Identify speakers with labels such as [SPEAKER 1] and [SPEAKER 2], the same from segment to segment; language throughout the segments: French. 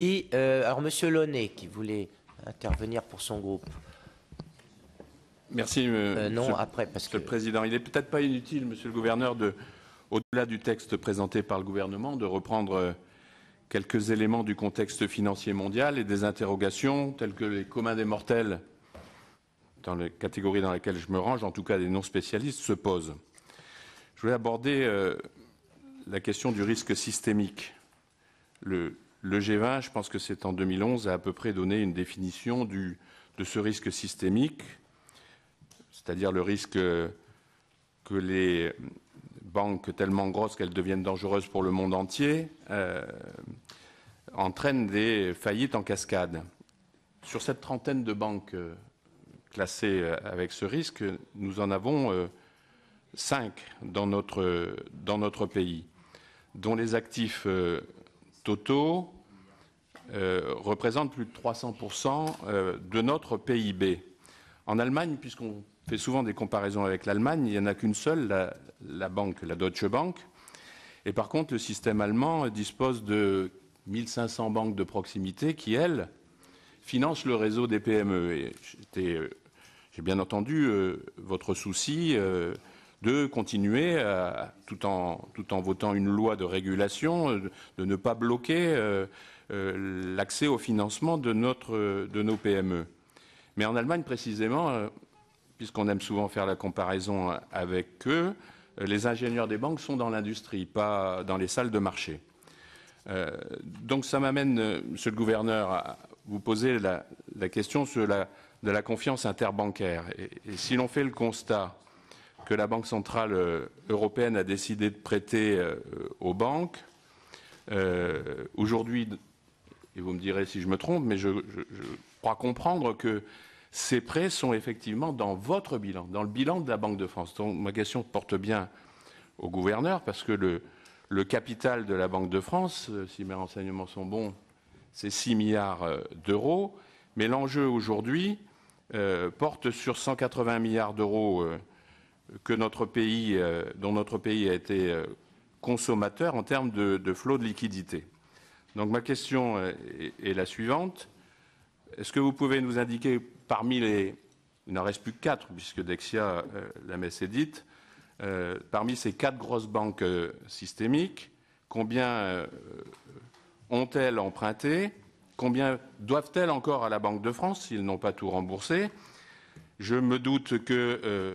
[SPEAKER 1] Et alors, Monsieur Launay, qui voulait intervenir pour son groupe.
[SPEAKER 2] Merci,
[SPEAKER 1] non, après, parce
[SPEAKER 2] Monsieur le Président. Il n'est peut-être pas inutile, Monsieur le Gouverneur, au-delà du texte présenté par le gouvernement, de reprendre quelques éléments du contexte financier mondial et des interrogations telles que les communs des mortels, dans les catégories dans lesquelles je me range, en tout cas des non-spécialistes, se posent. Je voulais aborder la question du risque systémique. Le G20, je pense que c'est en 2011, a à peu près donné une définition de ce risque systémique, c'est-à-dire le risque que les banques tellement grosses qu'elles deviennent dangereuses pour le monde entier entraînent des faillites en cascade. Sur cette trentaine de banques classées avec ce risque, nous en avons 5 dans notre pays, dont les actifs totaux représentent plus de 300% de notre PIB. En Allemagne, puisqu'on fait souvent des comparaisons avec l'Allemagne, il n'y en a qu'une seule, la banque, la Deutsche Bank. Et par contre, le système allemand dispose de 1500 banques de proximité qui, elles, financent le réseau des PME. Et j'ai bien entendu votre souci de continuer, tout en votant une loi de régulation, de ne pas bloquer l'accès au financement de nos PME. Mais en Allemagne, précisément, puisqu'on aime souvent faire la comparaison avec eux, les ingénieurs des banques sont dans l'industrie, pas dans les salles de marché. Donc ça m'amène, Monsieur le Gouverneur, à vous poser la question de la confiance interbancaire. Et si l'on fait le constat que la Banque centrale européenne a décidé de prêter aux banques, aujourd'hui, et vous me direz si je me trompe, mais je crois comprendre que ces prêts sont effectivement dans votre bilan, dans le bilan de la Banque de France. Donc ma question porte bien au gouverneur, parce que le capital de la Banque de France, si mes renseignements sont bons, c'est 6 milliards d'euros. Mais l'enjeu aujourd'hui porte sur 180 milliards d'euros dont notre pays a été consommateur en termes de flot de liquidités. Donc ma question est la suivante. Est-ce que vous pouvez nous indiquer, parmi les... Il n'en reste plus que 4, puisque Dexia, la messe est dite, parmi ces 4 grosses banques systémiques, combien ont-elles emprunté? Combien doivent-elles encore à la Banque de France s'ils n'ont pas tout remboursé? Je me doute que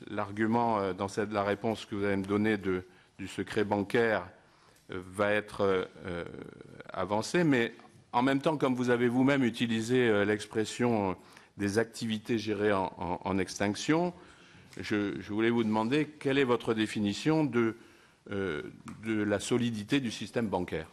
[SPEAKER 2] l'argument dans la réponse que vous allez me donner du secret bancaire va être avancé, mais en même temps, comme vous avez vous-même utilisé l'expression des activités gérées en extinction, je voulais vous demander quelle est votre définition de la solidité du système bancaire.